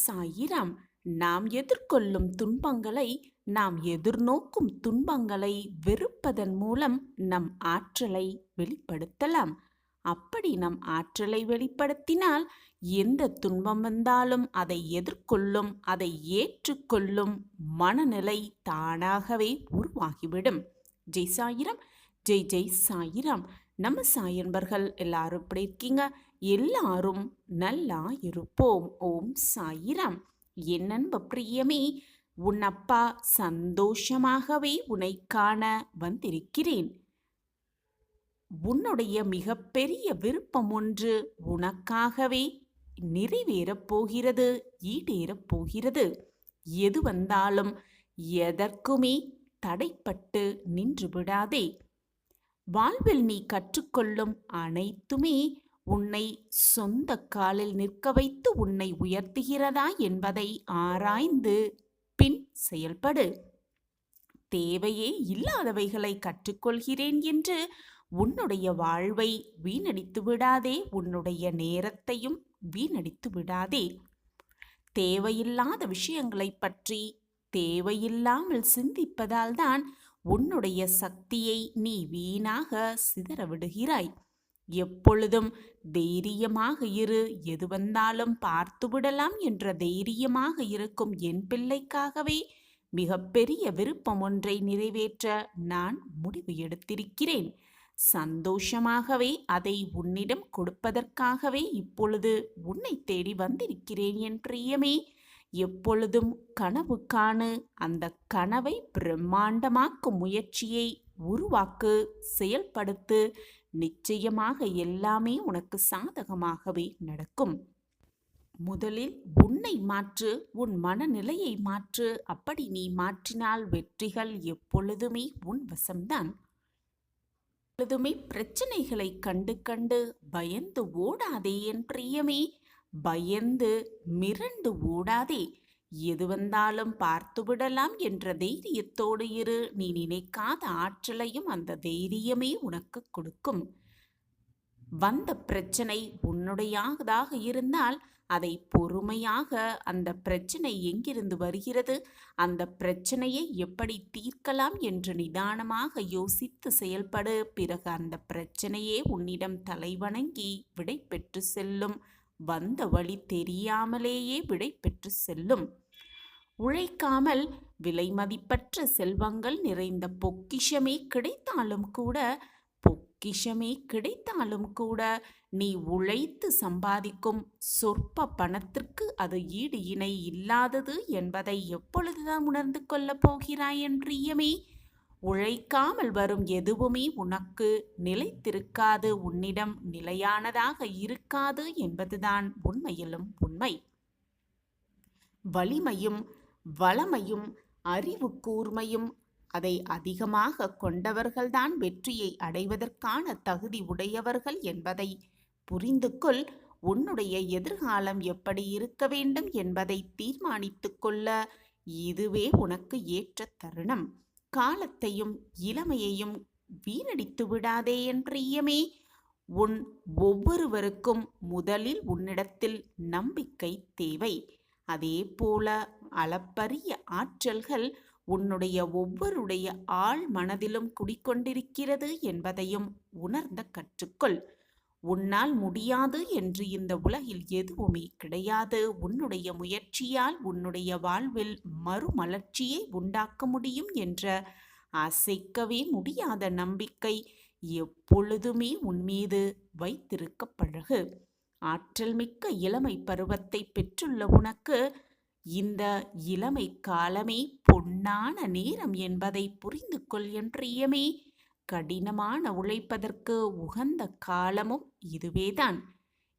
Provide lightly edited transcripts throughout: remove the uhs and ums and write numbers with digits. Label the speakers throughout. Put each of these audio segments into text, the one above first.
Speaker 1: சாயிராம். நாம் எதிர்கொள்ளும் துன்பங்களை, நாம் எதிர்நோக்கும் துன்பங்களை வெறுப்பதன் மூலம் நம் ஆற்றலை வெளிப்படுத்தலாம். அப்படி நம் ஆற்றலை வெளிப்படுத்தினால் எந்த துன்பம் வந்தாலும் அதை எதிர்கொள்ளும், அதை ஏற்றுக்கொள்ளும் மனநிலை தானாகவே உருவாகிவிடும். ஜெய் சாயிராம். ஜெய் ஜெய் சாயிராம். நம்ம சாயன்பர்கள் எல்லாரும் எப்படி இருக்கீங்க? எல்லாரும் நல்லா இருப்போம். ஓம் சாயிராம். என் அன்பு பிரியமே, உன் அப்பா சந்தோஷமாகவே உன்னை காண வந்திருக்கிறேன். உன்னுடைய மிகப்பெரிய விருப்பம் ஒன்று உனக்காகவே நிறைவேறப் போகிறது, ஈடேறப் போகிறது. எது வந்தாலும் எதற்குமே தடைப்பட்டு நின்று விடாதே. வாழ்வில் நீ கற்றுக்கொள்ளும் அனைத்துமே உன்னை சொந்த காலில் நிற்க வைத்து உன்னை உயர்த்துகிறதா என்பதை ஆராய்ந்து பின் செயல்படு. தேவையே இல்லாதவைகளை கற்றுக்கொள்கிறேன் என்று உன்னுடைய வாழ்வை வீணடித்து விடாதே, உன்னுடைய நேரத்தையும் வீணடித்து விடாதே. தேவையில்லாத விஷயங்களை பற்றி தேவையில்லாமல் சிந்திப்பதால் தான் உன்னுடைய சக்தியை நீ வீணாக சிதற விடுகிறாய். எப்பொழுதும் தைரியமாக இரு. எது வந்தாலும் பார்த்து விடலாம் என்ற தைரியமாக இருக்கும் என் பிள்ளைக்காகவே மிகப்பெரிய விருப்பம் ஒன்றை நிறைவேற்ற நான் முடிவு எடுத்திருக்கிறேன். சந்தோஷமாகவே அதை உன்னிடம் கொடுப்பதற்காகவே இப்பொழுது உன்னை தேடி வந்திருக்கிறேன் என் பிரியமே. எப்பொழுதும் கனவு காணு. அந்த கனவை பிரம்மாண்டமாக்கும் முயற்சியை உருவாக்கு, செயல்படுத்து. நிச்சயமாக எல்லாமே உனக்கு சாதகமாகவே நடக்கும். முதலில் உன்னை மாற்று, உன் மனநிலையை மாற்று. அப்படி நீ மாற்றினால் வெற்றிகள் எப்பொழுதுமே உன் வசம்தான். எப்பொழுதுமே பிரச்சனைகளை கண்டு கண்டு பயந்து ஓடாதே என் பிரியமே. பயந்து மிரண்டு ஓடாதே. எது வந்தாலும் பார்த்து விடலாம் என்ற தைரியத்தோடு இரு. நீ நினைக்காத ஆற்றலையும் அந்த தைரியமே உனக்கு கொடுக்கும். வந்த பிரச்சனை உன்னுடையதாக இருந்தால் அதை பொறுமையாக, அந்த பிரச்சனை எங்கிருந்து வருகிறது, அந்த பிரச்சனையை எப்படி தீர்க்கலாம் என்று நிதானமாக யோசித்து செயல்படு. பிறகு அந்த பிரச்சனையே உன்னிடம் தலைவணங்கி விடை பெற்று செல்லும். வந்த வழி தெரியாமலேயே விடை பெற்று செல்லும். உழைக்காமல் விலை மதிப்பற்ற செல்வங்கள் நிறைந்த பொக்கிஷமே கிடைத்தாலும் கூட நீ உழைத்து சம்பாதிக்கும் சொற்ப பணத்திற்கு அது ஈடு இணை இல்லாதது என்பதை எப்பொழுதுதான் உணர்ந்து கொள்ளப் போகிறாய் என் பிரியமே. உழைக்காமல் வரும் எதுவுமே உனக்கு நிலைத்திருக்காது, உன்னிடம் நிலையானதாக இருக்காது என்பதுதான் உண்மையிலும் உண்மை. வலிமையும் வளமையும் அறிவு கூர்மையும் அதை அதிகமாக கொண்டவர்கள்தான் வெற்றியை அடைவதற்கான தகுதி உடையவர்கள் என்பதை புரிந்து கொள். உன்னுடைய எதிர்காலம் எப்படி இருக்க வேண்டும் என்பதை தீர்மானித்து கொள்ள இதுவே உனக்கு ஏற்ற தருணம். காலத்தையும் இளமையையும் வீணடித்து விடாதே என் பிரியமே. உன் ஒவ்வொருவருக்கும் முதலில் உன்னிடத்தில் நம்பிக்கை தேவை. அதே போல அளப்பரிய ஆற்றல்கள் உன்னுடைய ஒவ்வொருடைய ஆழ் மனதிலும் குடிக்கொண்டிருக்கிறது என்பதையும் உணர்ந்த கற்றுக்கொள். உன்னால் முடியாது என்று இந்த உலகில் எதுவுமே கிடையாது. உன்னுடைய முயற்சியால் உன்னுடைய வாழ்வில் மறுமலர்ச்சியை உண்டாக்க முடியும் என்ற அசைக்கவே முடியாத நம்பிக்கை எப்பொழுதுமே உன்மீது வைத்திருக்க பழகு. ஆற்றல் மிக்க இளமை பருவத்தை பெற்றுள்ள உனக்கு இந்த இளமை காலமே பொன்னான நேரம் என்பதை புரிந்து கொள் என் பிரியமே. கடினமான உழைப்பதற்கு உகந்த காலமும் இதுவேதான்.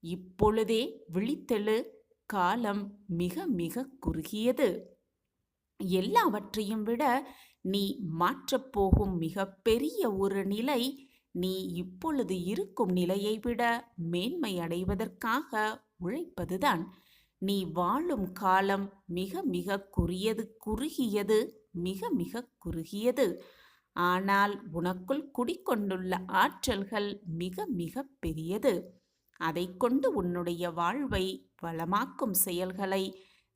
Speaker 1: இப்பொழுதே விழித்தெழு. காலம் மிக மிக குறுகியது. எல்லாவற்றையும் விட நீ மாற்றப்போகும் மிகப்பெரிய ஒரு நிலை நீ இப்பொழுது இருக்கும் நிலையை விட மேன்மை அடைவதற்காக உழைப்பதுதான். நீ வாழும் காலம் மிக மிக குறுகியது, மிக மிக குறுகியது. ஆனால் உனக்குள் குடிக்கொண்டுள்ள ஆற்றல்கள் மிக மிக பெரியது. அதை கொண்டு உன்னுடைய வாழ்வை வளமாக்கும் செயல்களை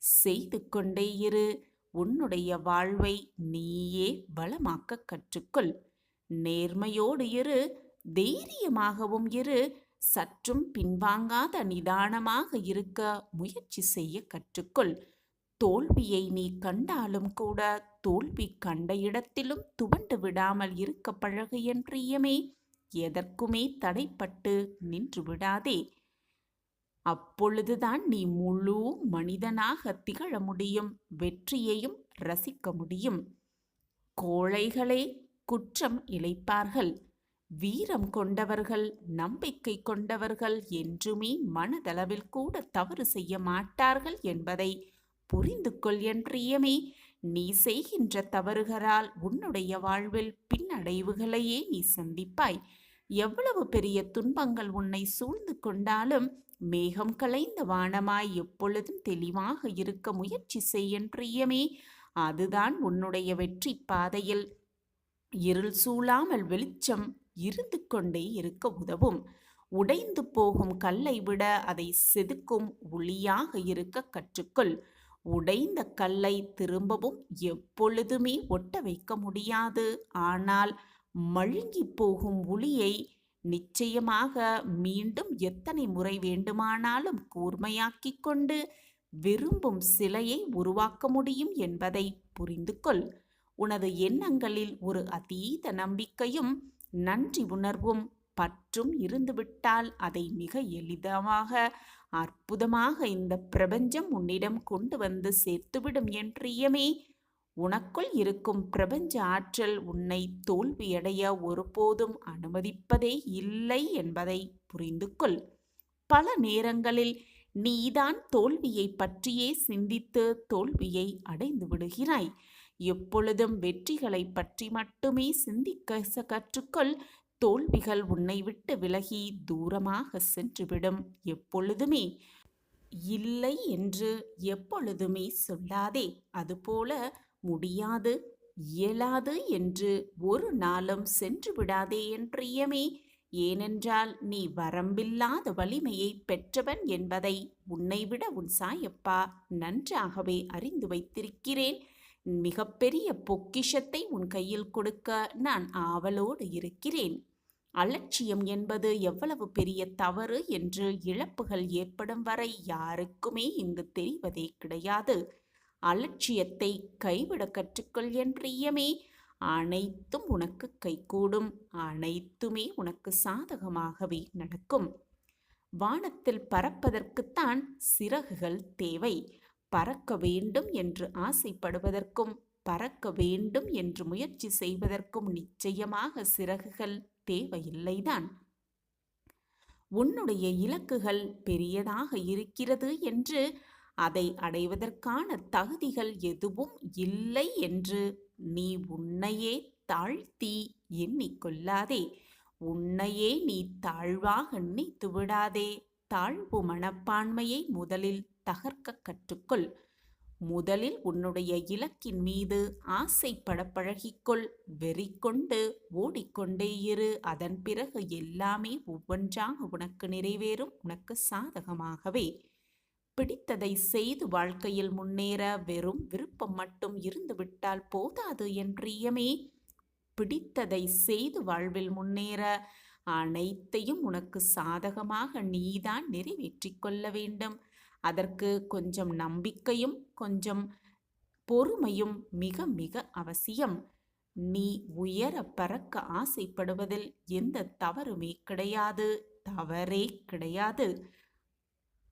Speaker 1: செய்து கொண்டே இரு. உன்னுடைய வாழ்வை நீயே வளமாக்க கற்றுக்கொள். நேர்மையோடு இரு, தைரியமாகவும் இரு. சற்றும் பின்வாங்காத நிதானமாக இருக்க முயற்சி செய்ய கற்றுக்கொள். தோல்வியை நீ கண்டாலும் கூட தோல்வி கண்ட இடத்திலும் துவண்டு விடாமல் இருக்க பழகு என் பிரியமே. எதற்குமே தடைப்பட்டு நின்று விடாதே. அப்பொழுதுதான் நீ முழு மனிதனாக திகழ முடியும், வெற்றியையும் ரசிக்க முடியும். கோழைகளே குற்றம் இழைப்பார்கள். வீரம் கொண்டவர்கள், நம்பிக்கை கொண்டவர்கள் என்றுமே மனதளவில் கூட தவறு செய்ய மாட்டார்கள் என்பதை புரிந்து கொள் என் பிரியமே. நீ செய்கின்ற தவறுகளால் உன்னுடைய வாழ்வில் பின்னடைவுகளையே நீ சந்திப்பாய். எவ்வளவு பெரிய துன்பங்கள் உன்னை சூழ்ந்து கொண்டாலும் மேகம் கலைந்த வானமாய் எப்பொழுதும் தெளிவாக இருக்க முயற்சி செய் என் பிரியமே. அதுதான் உன்னுடைய வெற்றி பாதையில் இருள் சூழாமல் வெளிச்சம் இருந்து கொண்டே இருக்க உதவும். உடைந்து போகும் கல்லை விட அதை செதுக்கும் ஒளியாக இருக்க கற்றுக்கொள். உடைந்த கல்லை திரும்பவும் எப்பொழுதுமே ஒட்ட வைக்க முடியாது. ஆனால் மழுங்கி போகும் ஒளியை நிச்சயமாக மீண்டும் எத்தனை முறை வேண்டுமானாலும் கூர்மையாக்கிக் கொண்டு விரும்பும் சிலையை உருவாக்க முடியும் என்பதை புரிந்து கொள். உனது எண்ணங்களில் ஒரு அதீத நம்பிக்கையும் நன்றி உணர்வும் பற்றும் இருந்துவிட்டால் அதை மிக எளிதாக அற்புதமாக இந்த பிரபஞ்சம் உன்னிடம் கொண்டு வந்து சேர்த்துவிடும் என் பிரியமே. உனக்குள் இருக்கும் பிரபஞ்ச ஆற்றல் உன்னை தோல்வியடைய ஒருபோதும் அனுமதிப்பதே இல்லை என்பதை புரிந்து கொள். பல நேரங்களில் நீதான் தோல்வியை பற்றியே சிந்தித்து தோல்வியை அடைந்து விடுகிறாய். எப்பொழுதும் வெற்றிகளை பற்றி மட்டுமே சிந்திக்க கற்றுக்கொள். தோல்விகள் உன்னை விட்டு விலகி தூரமாக சென்றுவிடும். எப்பொழுதுமே இல்லை என்று எப்பொழுதுமே சொல்லாதே. அதுபோல முடியாது, இயலாது என்று ஒரு நாளும் சென்று விடாதே என் பிரியமே. ஏனென்றால் நீ வரம்பில்லாத வலிமையை பெற்றவன் என்பதை உன்னைவிட உன் சாயப்பா நன்றாகவே அறிந்து வைத்திருக்கிறேன். மிகப்பெரிய பொக்கிஷத்தை உன் கையில் கொடுக்க நான் ஆவலோடு இருக்கிறேன். அலட்சியம் என்பது எவ்வளவு பெரிய தவறு என்று இழப்புகள் ஏற்படும் வரை யாருக்குமே இங்கு தெரிவதே கிடையாது. அலட்சியத்தை கைவிட கற்றுக்கொள் என் பிரியமே. அனைத்தும் உனக்கு கைகூடும். அனைத்துமே உனக்கு சாதகமாகவே நடக்கும். வானத்தில் பறப்பதற்குத்தான் சிறகுகள் தேவை. பறக்க வேண்டும் என்று ஆசைப்படுவதற்கும் பறக்க வேண்டும் என்று முயற்சி செய்வதற்கும் நிச்சயமாக சிறகுகள் தேவையில்லைதான். உன்னுடைய இலக்குகள் பெரியதாக இருக்கிறது என்று அதை அடைவதற்கான தகுதிகள் எதுவும் இல்லை என்று நீ உன்னையே தாழ்த்தி எண்ணிக்கொள்ளாதே. உன்னையே நீ தாழ்வாக நினைத்து விடாதே. தாழ்வு மனப்பான்மையை முதலில் தகர்க்க கற்றுக்கொள். முதலில் உன்னுடைய இலக்கின் மீது ஆசைப்பட பழகிக்கொள். வெறி கொண்டு ஓடிக்கொண்டே இரு. அதன் பிறகு எல்லாமே ஒவ்வொன்றாக உனக்கு நிறைவேறும், உனக்கு சாதகமாகவே. பிடித்ததை செய்து வாழ்க்கையில் முன்னேற வெறும் விருப்பம் மட்டும் இருந்துவிட்டால் போதாது என் பிரியமே. பிடித்ததை செய்து வாழ்வில் முன்னேற அனைத்தையும் உனக்கு சாதகமாக நீதான் நிறைவேற்றிக் கொள்ள வேண்டும். அதற்கு கொஞ்சம் நம்பிக்கையும் கொஞ்சம் பொறுமையும் மிக மிக அவசியம். நீ உயர பறக்க ஆசைப்படுவதில் எந்த தவறுமே கிடையாது, தவறே கிடையாது.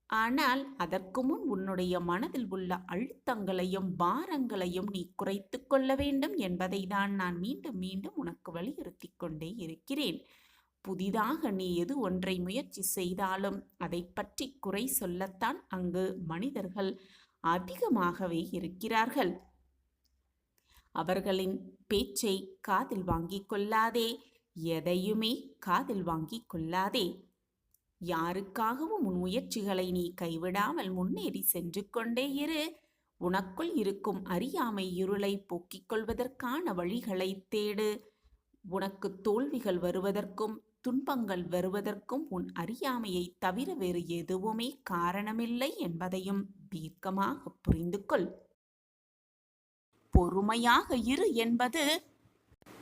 Speaker 1: ஆனால் அதற்கு முன் உன்னுடைய மனதில் உள்ள அழுத்தங்களையும் பாரங்களையும் நீ குறைத்து கொள்ள வேண்டும் என்பதை தான் நான் மீண்டும் மீண்டும் உனக்கு வலியுறுத்தி கொண்டே இருக்கிறேன். புதிதாக நீ எது ஒன்றை முயற்சி செய்தாலும் அதை பற்றி குறை சொல்லத்தான் அங்கு மனிதர்கள் அதிகமாகவே இருக்கிறார்கள். அவர்களின் பேச்சை காதில் வாங்கிக் கொள்ளாதே. எதையுமே காதில் வாங்கிக் கொள்ளாதே. யாருக்காகவும் உன் முயற்சிகளை நீ கைவிடாமல் முன்னேறி சென்று கொண்டே இரு. உனக்குள் இருக்கும் அறியாமை இருளை போக்கிக் கொள்வதற்கான வழிகளை தேடு. உனக்கு தோல்விகள் வருவதற்கும் துன்பங்கள் வருவதற்கும் உன் அறியாமையை தவிர வேறு எதுவுமே காரணமில்லை என்பதையும் தீர்க்கமாக புரிந்து கொள். பொறுமையாக இரு என்பது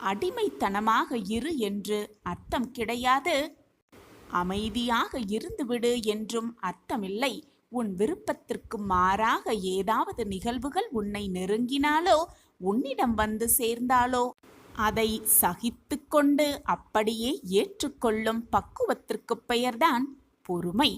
Speaker 1: அடிமைத்தனமாக இரு என்று அர்த்தம் கிடையாது. அமைதியாக இருந்துவிடு என்றும் அர்த்தமில்லை. உன் விருப்பத்திற்கு மாறாக ஏதாவது நிகழ்வுகள் உன்னை நெருங்கினாலோ உன்னிடம் வந்து சேர்ந்தாலோ அதை சகித்து கொண்டு அப்படியே ஏற்றுக்கொள்ளும் பக்குவத்திற்கு பெயர்தான் பொறுமை.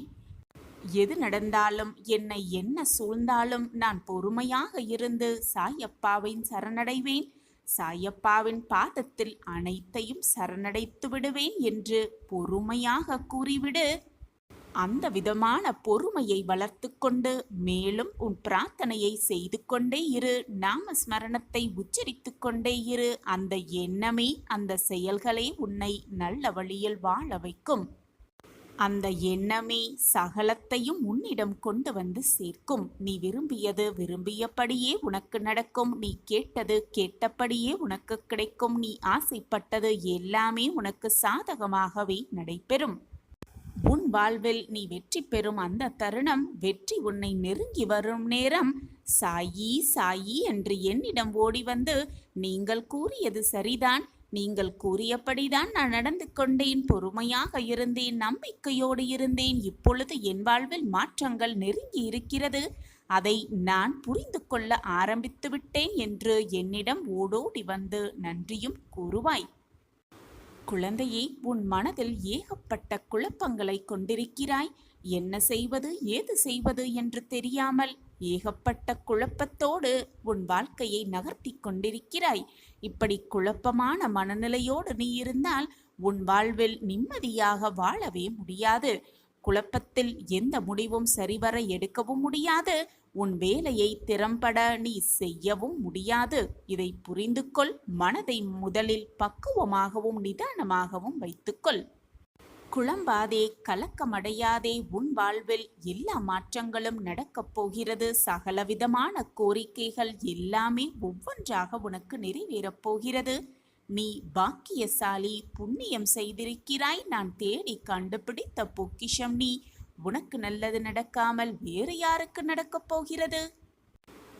Speaker 1: எது நடந்தாலும் என்னை என்ன சூழ்ந்தாலும் நான் பொறுமையாக இருந்து சாயப்பாவின் சரணடைவேன், சாயப்பாவின் பாதத்தில் அனைத்தையும் சரணடைத்து விடுவேன் என்று பொறுமையாக கூறிவிடு. அந்த விதமான பொறுமையை வளர்த்து கொண்டு மேலும் உன் பிரார்த்தனையை செய்து கொண்டே இரு. நாமஸ்மரணத்தை உச்சரித்து கொண்டே இரு. அந்த எண்ணமே அந்த செயல்களே உன்னை நல்ல வழியில் வாழ வைக்கும். அந்த எண்ணமே சகலத்தையும் உன்னிடம் கொண்டு வந்து சேர்க்கும். நீ விரும்பியது விரும்பியபடியே உனக்கு நடக்கும். நீ கேட்டது கேட்டபடியே உனக்கு கிடைக்கும். நீ ஆசைப்பட்டது எல்லாமே உனக்கு சாதகமாகவே நடைபெறும். உன் வாழ்வில் நீ வெற்றி பெறும் அந்த தருணம், வெற்றி உன்னை நெருங்கி வரும் நேரம், சாயி சாயி என்று என்னிடம் ஓடி வந்து, நீங்கள் கூறியது சரிதான், நீங்கள் கூறியபடிதான் நான் நடந்து கொண்டேன், பொறுமையாக இருந்தேன், நம்பிக்கையோடு இருந்தேன், இப்பொழுது என் வாழ்வில் மாற்றங்கள் நெருங்கி இருக்கிறது, அதை நான் புரிந்து கொள்ள ஆரம்பித்து விட்டேன் என்று என்னிடம் ஓடோடி வந்து நன்றியும் கூறுவாய். குழந்தையே, உன் மனதில் ஏகப்பட்ட குழப்பங்களை கொண்டிருக்கிறாய். என்ன செய்வது ஏது செய்வது என்று தெரியாமல் ஏகப்பட்ட குழப்பத்தோடு உன் வாழ்க்கையை நகர்த்தி கொண்டிருக்கிறாய். இப்படி குழப்பமான மனநிலையோடு நீ இருந்தால் உன் வாழ்வில் நிம்மதியாக வாழவே முடியாது. குழப்பத்தில் எந்த முடிவும் சரிவர எடுக்கவும் முடியாது. உன் வேலையை திறம்பட நீ செய்யவும் முடியாது. இதை புரிந்து கொள். மனதை முதலில் பக்குவமாகவும் நிதானமாகவும் வைத்துக்கொள். குழம்பாதே, கலக்கமடையாதே. உன் வாழ்வில் எல்லா மாற்றங்களும் நடக்கப் போகிறது. சகலவிதமான கோரிக்கைகள் எல்லாமே ஒவ்வொன்றாக உனக்கு நிறைவேறப் போகிறது. நீ பாக்கியசாலி, புண்ணியம் செய்திருக்கிறாய். நான் தேடி கண்டுபிடித்த பொக்கிஷம் நீ. உனக்கு நல்லது நடக்காமல் வேறு யாருக்கு நடக்கப் போகிறது?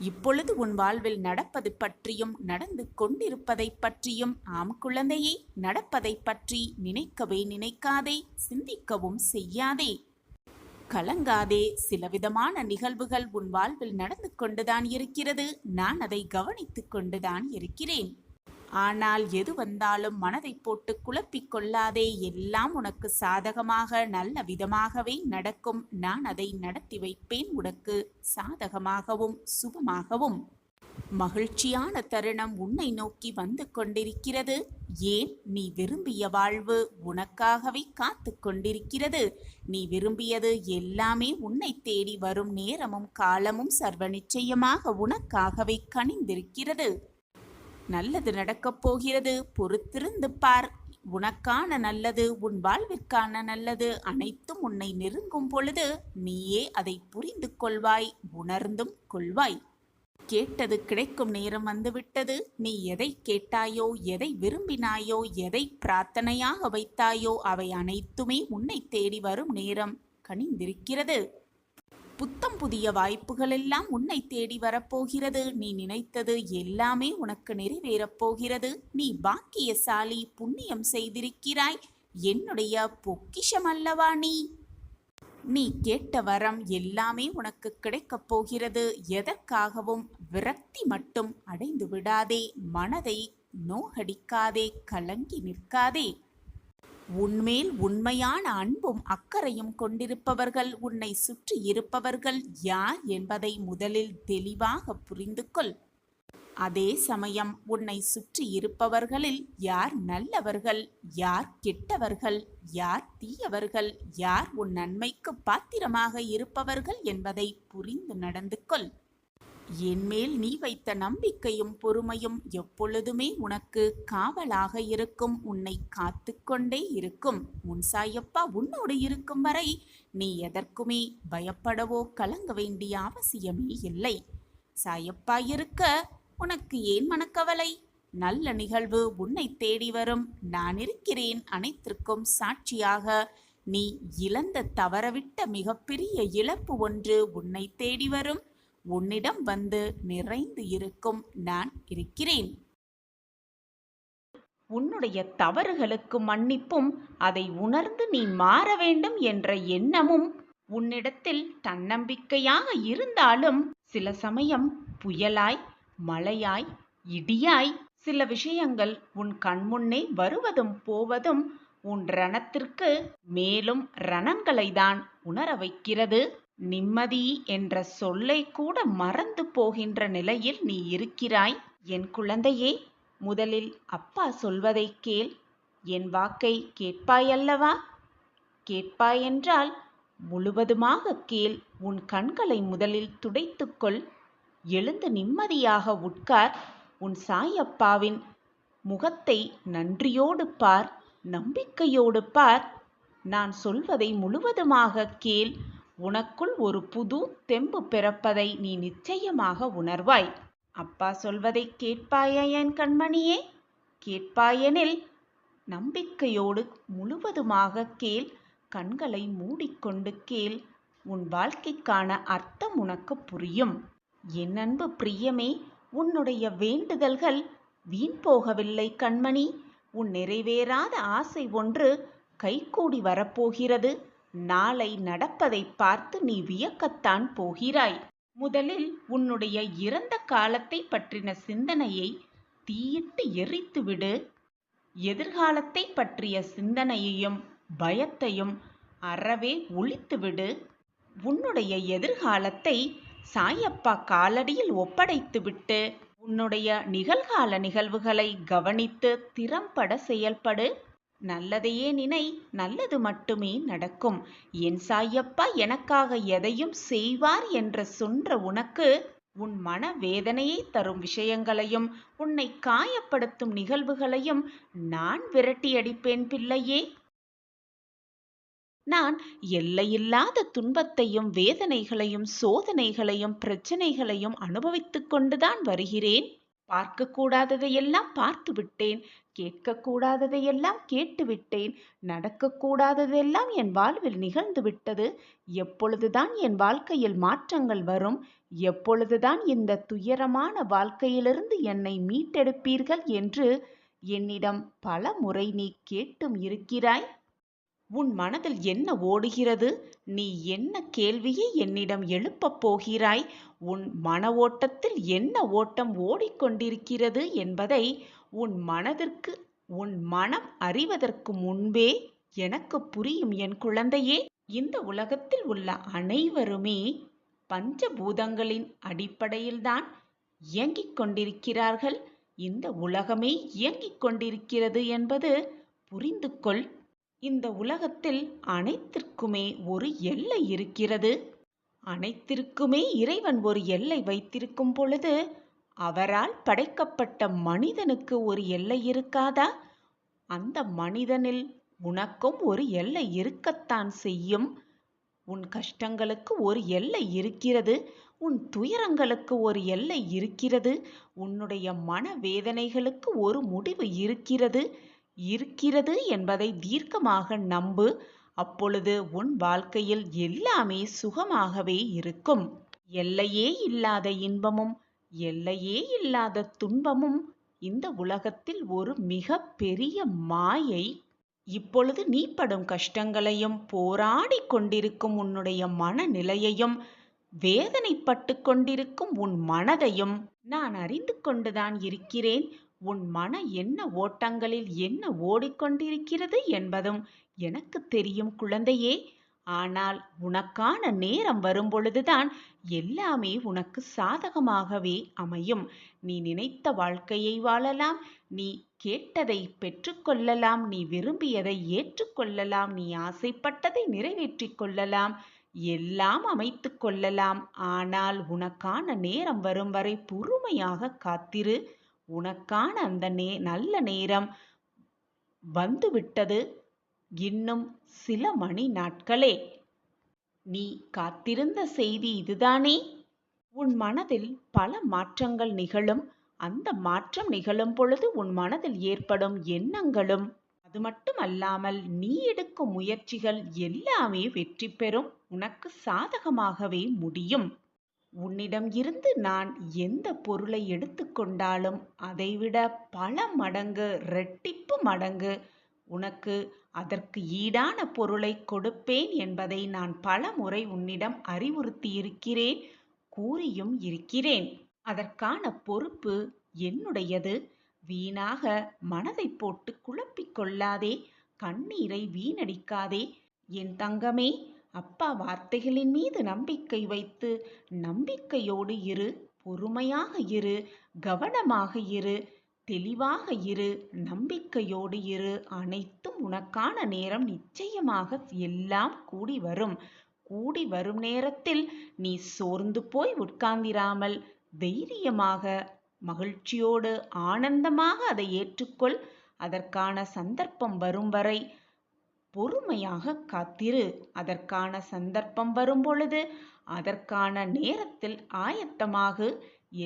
Speaker 1: இப்பொழுது உன் வாழ்வில் நடப்பது பற்றியும் நடந்து கொண்டிருப்பதை பற்றியும், ஆம் குழந்தையே, நடப்பதை பற்றி நினைக்கவே நினைக்காதே, சிந்திக்கவும் செய்யாதே, கலங்காதே. சிலவிதமான நிகழ்வுகள் உன் வாழ்வில் நடந்து கொண்டுதான் இருக்கிறது. நான் அதை கவனித்து கொண்டுதான் இருக்கிறேன். ஆனால் எது வந்தாலும் மனதை போட்டு குழப்பிக் கொள்ளாதே. எல்லாம் உனக்கு சாதகமாக நல்ல விதமாகவே நடக்கும். நான் அதை நடத்தி வைப்பேன் உனக்கு சாதகமாகவும் சுபமாகவும். மகிழ்ச்சியான தருணம் உன்னை நோக்கி வந்து கொண்டிருக்கிறது. ஏன்? நீ விரும்பிய வாழ்வு உனக்காகவே காத்து கொண்டிருக்கிறது. நீ விரும்பியது எல்லாமே உன்னை தேடி வரும் நேரமும் காலமும் சர்வ நிச்சயமாக உனக்காகவே கனிந்திருக்கிறது. நல்லது நடக்கப் போகிறது. பொறுத்திருந்து பார். உனக்கான நல்லது, உன் வாழ்விற்கான நல்லது அனைத்தும் உன்னை நெருங்கும் பொழுது நீயே அதை புரிந்து கொள்வாய், உணர்ந்தும் கொள்வாய். கேட்டது கிடைக்கும் நேரம் வந்துவிட்டது. நீ எதை கேட்டாயோ, எதை விரும்பினாயோ, எதை பிரார்த்தனையாக வைத்தாயோ அவை அனைத்துமே உன்னை தேடி வரும் நேரம் கனிந்திருக்கிறது. புத்தம் புதிய வாய்ப்புகள் எல்லாம் உன்னை தேடி வரப்போகிறது. நீ நினைத்தது எல்லாமே உனக்கு நிறைவேறப் போகிறது. நீ பாக்கியசாலி, புண்ணியம் செய்திருக்கிறாய். என்னுடைய பொக்கிஷம் அல்லவா நீ? நீ கேட்ட வரம் எல்லாமே உனக்கு கிடைக்கப் போகிறது. எதற்காகவும் விரக்தி மட்டும் அடைந்து விடாதே. மனதை நோகடிக்காதே, கலங்கி நிற்காதே. உன்மேல் உண்மையான அன்பும் அக்கறையும் கொண்டிருப்பவர்கள், உன்னை சுற்றி இருப்பவர்கள் யார் என்பதை முதலில் தெளிவாக புரிந்து கொள். அதே சமயம் உன்னை சுற்றி இருப்பவர்களில் யார் நல்லவர்கள், யார் கெட்டவர்கள், யார் தீயவர்கள், யார் உன் நன்மைக்கு பாத்திரமாக இருப்பவர்கள் என்பதை புரிந்து நடந்து கொள். என்மேல் நீ வைத்த நம்பிக்கையும் பொறுமையும் எப்பொழுதுமே உனக்கு காவலாக இருக்கும். உன்னை காத்து கொண்டே இருக்கும். உன் சாயப்பா உன்னோடு இருக்கும் வரை நீ எதற்குமே பயப்படவோ கலங்க வேண்டிய அவசியமே இல்லை. சாயப்பா இருக்க உனக்கு ஏன் மனக்கவலை? நல்ல நிகழ்வு உன்னை தேடி வரும். நான் இருக்கிறேன் அனைத்திற்கும் சாட்சியாக. நீ இழந்த தவறவிட்ட மிகப்பெரிய இழப்பு ஒன்று உன்னை தேடி வரும். உன்னிடம் வந்து நிறைந்து இருக்கும். நான் இருக்கிறேன். உன்னுடைய தவறுகளுக்கு மன்னிப்பும், அதை உணர்ந்து நீ மாற வேண்டும் என்ற எண்ணமும் உன்னிடத்தில் தன்னம்பிக்கையாக இருந்தாலும், சில சமயம் புயலாய், மழையாய், இடியாய் சில விஷயங்கள் உன் கண்முன்னே வருவதும் போவதும் உன் ரணத்திற்கு மேலும் ரணங்களைதான் உணர வைக்கிறது. நிம்மதி என்ற சொல்லை கூட மறந்து போகின்ற நிலையில் நீ இருக்கிறாய். என் குழந்தையே, முதலில் அப்பா சொல்வதை கேள். என் வாக்கை கேட்பாயல்லவா? கேட்பாயென்றால் முழுவதுமாக கேள். உன் கண்களை முதலில் துடைத்துக்கொள். எழுந்து நிம்மதியாக உட்கார். உன் சாயப்பாவின் முகத்தை நன்றியோடு பார், நம்பிக்கையோடு பார். நான் சொல்வதை முழுவதுமாக கேள். உனக்குள் ஒரு புது தெம்பு பிறப்பதை நீ நிச்சயமாக உணர்வாய். அப்பா சொல்வதை கேட்பாயா என் கண்மணியே? கேட்பாயெனில் நம்பிக்கையோடு முழுவதுமாக கேள். கண்களை மூடிக்கொண்டு கேள். உன் வாழ்க்கைக்கான அர்த்தம் உனக்கு புரியும். என் அன்பு பிரியமே, உன்னுடைய வேண்டுதல்கள் வீண் போகவில்லை கண்மணி. உன் நிறைவேறாத ஆசை ஒன்று கைகூடி வரப்போகிறது. நாளை நடப்பதை பார்த்து நீ வியக்கத்தான் போகிறாய். முதலில் உன்னுடைய இறந்த காலத்தை பற்றின சிந்தனையை தீயிட்டு எரித்துவிடு. எதிர்காலத்தை பற்றிய சிந்தனையையும் பயத்தையும் அறவே ஒழித்துவிடு. உன்னுடைய எதிர்காலத்தை சாயப்பா காலடியில் ஒப்படைத்துவிட்டு உன்னுடைய நிகழ்கால நிகழ்வுகளை கவனித்து திறம்பட செயல்படு. நல்லதையே நினை, நல்லது மட்டுமே நடக்கும். என் சாயப்பா எனக்காக எதையும் செய்வார் என்று சொன்ன உனக்கு உன் மன வேதனையை தரும் விஷயங்களையும் உன்னை காயப்படுத்தும் நிகழ்வுகளையும் நான் விரட்டியடிப்பேன் பிள்ளையே. நான் எல்லையில்லாத துன்பத்தையும் வேதனைகளையும் சோதனைகளையும் பிரச்சனைகளையும் அனுபவித்துக் கொண்டுதான் வருகிறேன். பார்க்கக்கூடாததையெல்லாம் பார்த்து விட்டேன். கேட்கக்கூடாததையெல்லாம் கேட்டுவிட்டேன். நடக்கக்கூடாததெல்லாம் என் வாழ்வில் நிகழ்ந்து விட்டது. எப்பொழுதுதான் என் வாழ்க்கையில் மாற்றங்கள் வரும்? எப்பொழுதுதான் இந்த துயரமான வாழ்க்கையிலிருந்து என்னை மீட்டெடுப்பீர்கள் என்று என்னிடம் பல முறை நீ கேட்டும் இருக்கிறாய். உன் மனதில் என்ன ஓடுகிறது? நீ என்ன கேள்வியை என்னிடம் எழுப்பப் போகிறாய்? உன் மன ஓட்டத்தில் என்ன ஓட்டம் ஓடிக்கொண்டிருக்கிறது என்பதை உன் மனம் அறிவதற்கு முன்பே எனக்கு புரியும் என் குழந்தையே. இந்த உலகத்தில் உள்ள அனைவருமே பஞ்சபூதங்களின் அடிப்படையில்தான் இயங்கிக் கொண்டிருக்கிறார்கள். இந்த உலகமே இயங்கிக் கொண்டிருக்கிறது என்பது புரிந்து கொள். இந்த உலகத்தில் அனைத்திற்குமே ஒரு எல்லை இருக்கிறது. அனைத்திற்குமே இறைவன் ஒரு எல்லை வைத்திருக்கும் பொழுது அவரால் படைக்கப்பட்ட மனிதனுக்கு ஒரு எல்லை இருக்காதா? அந்த மனிதனில் உனக்கும் ஒரு எல்லை இருக்கத்தான் செய்யும். உன் கஷ்டங்களுக்கு ஒரு எல்லை இருக்கிறது. உன் துயரங்களுக்கு ஒரு எல்லை இருக்கிறது. உன்னுடைய மனவேதனைகளுக்கு ஒரு முடிவு இருக்கிறது என்பதை தீர்க்கமாக நம்பு. அப்பொழுது உன் வாழ்க்கையில் எல்லாமே சுகமாகவே இருக்கும். எல்லையே இல்லாத இன்பமும் எல்லையே இல்லாத துன்பமும் இந்த உலகத்தில் ஒரு மிக பெரிய மாயை. இப்பொழுது நீ படும் கஷ்டங்களையும் போராடி கொண்டிருக்கும் உன்னுடைய மனநிலையையும் வேதனைப்பட்டு கொண்டிருக்கும் உன் மனதையும் நான் அறிந்து கொண்டுதான் இருக்கிறேன். உன் மன என்ன ஓட்டங்களில் என்ன ஓடிக்கொண்டிருக்கிறது என்பதும் எனக்கு தெரியும் குழந்தையே. ஆனால் உனக்கான நேரம் வரும்பொழுதுதான் எல்லாமே உனக்கு சாதகமாகவே அமையும். நீ நினைத்த வாழ்க்கையை வாழலாம். நீ கேட்டதை பெற்றுக்கொள்ளலாம். நீ விரும்பியதை ஏற்றுக்கொள்ளலாம். நீ ஆசைப்பட்டதை நிறைவேற்றிக் கொள்ளலாம். எல்லாம் அமைத்து கொள்ளலாம். ஆனால் உனக்கான நேரம் வரும் வரை பொறுமையாக காத்திரு. உனக்கான அந்த நல்ல நேரம் வந்துவிட்டது. இன்னும் சில மணி நாட்களே. நீ காத்திருந்த செய்தி இதுதானே? உன் மனதில் பல மாற்றங்கள் நிகழும். அந்த மாற்றம் நிகழும் பொழுது உன் மனதில் ஏற்படும் எண்ணங்களும் அது மட்டும் அல்லாமல் நீ எடுக்கும் முயற்சிகள் எல்லாமே வெற்றி பெறும், உனக்கு சாதகமாகவே முடியும். உன்னிடம் இருந்து நான் எந்த பொருளை எடுத்துக்கொண்டாலும் அதைவிட பல மடங்கு ரெட்டிப்பு மடங்கு உனக்கு அதற்கு ஈடான பொருளை கொடுப்பேன் என்பதை நான் பல முறை உன்னிடம் அறிவுறுத்தியிருக்கிறேன், கூறியும் இருக்கிறேன். அதற்கான பொறுப்பு என்னுடையது. வீணாக மனதை போட்டு குழப்பிக் கொள்ளாதே, கண்ணீரை வீணடிக்காதே என் தங்கமே. அப்பா வார்த்தைகளின் மீது நம்பிக்கை வைத்து நம்பிக்கையோடு இரு, பொறுமையாக இரு, கவனமாக இரு, தெளிவாக இரு, நம்பிக்கையோடு இரு. அனைத்தும் உனக்கான நேரம் நிச்சயமாக எல்லாம் கூடி வரும். கூடி வரும் நேரத்தில் நீ சோர்ந்து போய் உட்கார்ந்திராமல் தைரியமாக மகிழ்ச்சியோடு ஆனந்தமாக அதை ஏற்றுக்கொள். அதற்கான சந்தர்ப்பம் வரும் வரை பொறுமையாக காத்திரு. அதற்கான சந்தர்ப்பம் வரும் பொழுது அதற்கான நேரத்தில் ஆயத்தமாக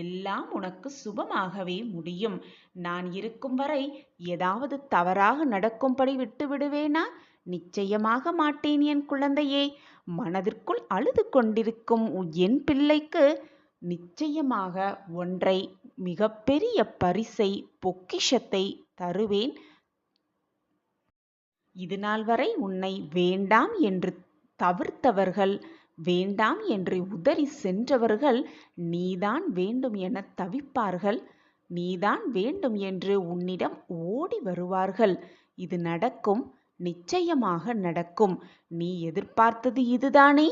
Speaker 1: எல்லாம் உனக்கு சுபமாகவே முடியும். நான் இருக்கும் வரை ஏதாவது தவறாக நடக்கும்படி விட்டு விடுவேனா? நிச்சயமாக மாட்டேன் என் குழந்தையே. மனதிற்குள் அழுது கொண்டிருக்கும் என் பிள்ளைக்கு நிச்சயமாக ஒன்றை மிகப்பெரிய பரிசை பொக்கிஷத்தை தருவேன். இது நாள் வரை உன்னை வேண்டாம் என்று தவிர்த்தவர்கள், வேண்டாம் என்று உதறி சென்றவர்கள் நீதான் வேண்டும் என தவிப்பார்கள். நீதான் வேண்டும் என்று உன்னிடம் ஓடி வருவார்கள். இது நடக்கும், நிச்சயமாக நடக்கும். நீ எதிர்பார்த்தது இதுதானே?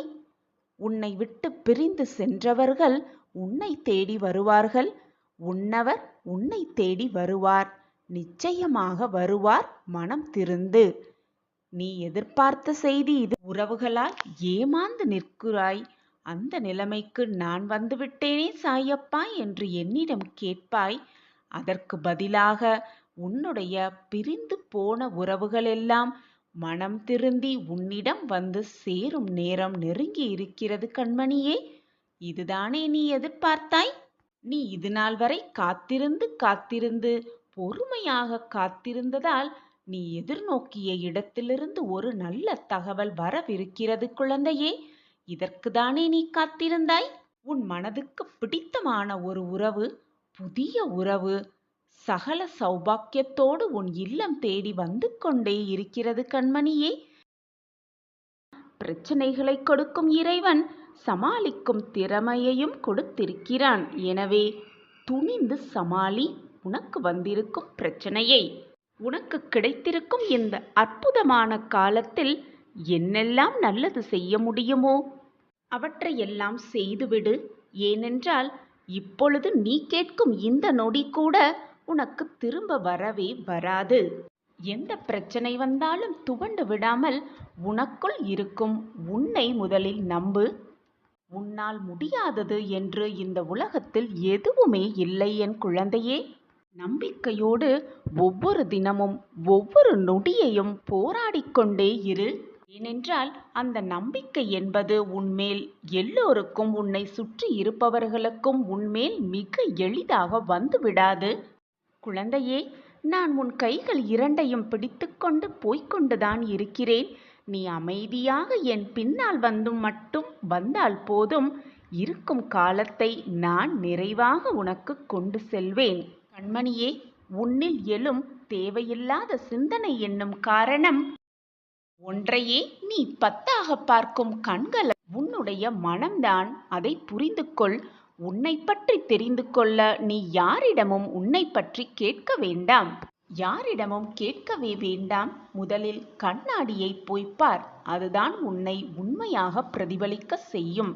Speaker 1: உன்னை விட்டு பிரிந்து சென்றவர்கள் உன்னை தேடி வருவார்கள். உன்னவர் உன்னை தேடி வருவார், நிச்சயமாக வருவார். மனம் திருந்து. நீ எதிர்பார்த்த செய்தி இது. உறவுகளால் ஏமாந்து நிற்கிறாய். அந்த நிலைமைக்கு நான் வந்துவிட்டேனே சாயப்பா என்று என்னிடம் கேட்பாய். அதற்கு பதிலாக உன்னுடைய பிரிந்து போன உறவுகளெல்லாம் மனம் திருந்தி உன்னிடம் வந்து சேரும் நேரம் நெருங்கி இருக்கிறது கண்மணியே. இதுதானே நீ எதிர்பார்த்தாய்? நீ இது நாள் வரை காத்திருந்து காத்திருந்து பொறுமையாக காத்திருந்ததால் நீ எதிர்நோக்கிய இடத்திலிருந்து ஒரு நல்ல தகவல் வரவிருக்கிறது குழந்தையே. இதற்குதானே நீ காத்திருந்தாய்? உன் மனதுக்கு பிடித்தமான ஒரு உறவு, புதிய உறவு, சகல சௌபாக்கியத்தோடு உன் இல்லம் தேடி வந்து கொண்டே இருக்கிறது கண்மணியே. பிரச்சனைகளை கொடுக்கும் இறைவன் சமாளிக்கும் திறமையையும் கொடுத்திருக்கிறான். எனவே துணிந்து சமாளி உனக்கு வந்திருக்கும் பிரச்சனையை. உனக்கு கிடைத்திருக்கும் இந்த அற்புதமான காலத்தில் என்னெல்லாம் நல்லது செய்ய முடியுமோ அவற்றையெல்லாம் செய்துவிடு. ஏனென்றால் இப்பொழுது நீ கேட்கும் இந்த நொடி கூட உனக்கு திரும்ப வரவே வராது. எந்த பிரச்சனை வந்தாலும் துவண்டு விடாமல் உனக்குள் இருக்கும் உன்னை முதலில் நம்பு. உன்னால் முடியாதது என்று இந்த உலகத்தில் எதுவுமே இல்லை என் குழந்தையே. நம்பிக்கையோடு ஒவ்வொரு தினமும் ஒவ்வொரு நொடியையும் போராடிக்கொண்டே இரு. ஏனென்றால் அந்த நம்பிக்கை என்பது உன்மேல் எல்லோருக்கும், உன்னை சுற்றி இருப்பவர்களுக்கும் உன்மேல் மிக எளிதாக வந்து விடாது. குழந்தையே, நான் உன் கைகள் இரண்டையும் பிடித்துக்கொண்டு போய்கொண்டுதான் இருக்கிறேன். நீ அமைதியாக என் பின்னால் மட்டும் வந்தால் போதும். இருக்கும் காலத்தை நான் நிறைவாக உனக்கு கொண்டு செல்வேன். கண்மணியே, உன்னில் எழும் தேவையில்லாத சிந்தனை என்னும் காரணம் ஒன்றையே நீ 10ஆக பார்க்கும் கண்கள். உன்னுடைய மனம்தான். அதை புரிந்து கொள். உன்னை பற்றி தெரிந்து கொள்ள நீ யாரிடமும் உன்னை பற்றி கேட்க வேண்டாம். யாரிடமும் கேட்கவே வேண்டாம். முதலில் கண்ணாடியை போய்ப்பார். அதுதான் உன்னை உண்மையாக பிரதிபலிக்க செய்யும்.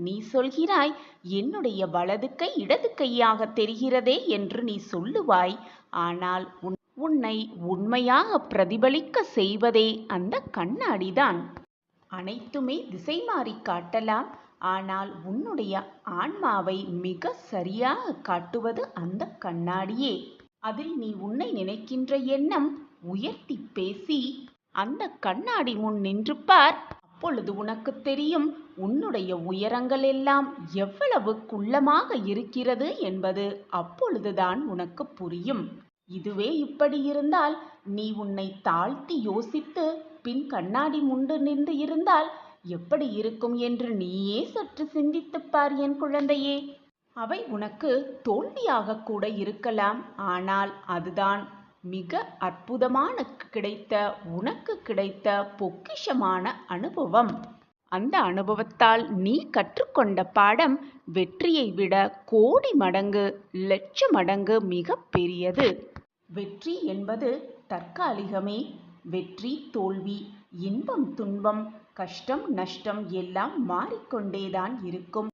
Speaker 1: நீ சொல்கிறாய், என்னுடைய வலது கை இடது கையாக தெரிகிறதே என்று நீ சொல்லுவாய். ஆனால் உன்னை உண்மையாக பிரதிபலிக்க செய்வதே அந்த கண்ணாடிதான். அனைத்துமே திசை மாறி காட்டலாம். ஆனால் உன்னுடைய ஆன்மாவை மிக சரியாக காட்டுவது அந்த கண்ணாடியே. அதில் நீ உன்னை நினைக்கின்ற எண்ணம் உயர்த்தி பேசி அந்த கண்ணாடி முன் நின்று பார். அப்பொழுது உனக்கு தெரியும் உன்னுடைய உயரங்கள் எல்லாம் எவ்வளவு குள்ளமாக இருக்கிறது என்பது அப்பொழுதுதான் உனக்கு புரியும். இதுவே இப்படி இருந்தால் நீ உன்னை தாழ்த்தி யோசித்து பின் கண்ணாடி முன்பு நின்று இருந்தால் எப்படி இருக்கும் என்று நீயே சற்று சிந்தித்துப் பார் என் குழந்தையே. அவை உனக்கு தோல்வியாக கூட இருக்கலாம். ஆனால் அதுதான் மிக அற்புதமான உனக்கு கிடைத்த பொக்கிஷமான அனுபவம். அந்த அனுபவத்தால் நீ கற்றுக்கொண்ட பாடம் வெற்றியை விட கோடி மடங்கு, லட்ச மடங்கு மிக பெரியது. வெற்றி என்பது தற்காலிகமே. வெற்றி தோல்வி, இன்பம் துன்பம், கஷ்டம் நஷ்டம் எல்லாம் மாறிக்கொண்டேதான் இருக்கும்.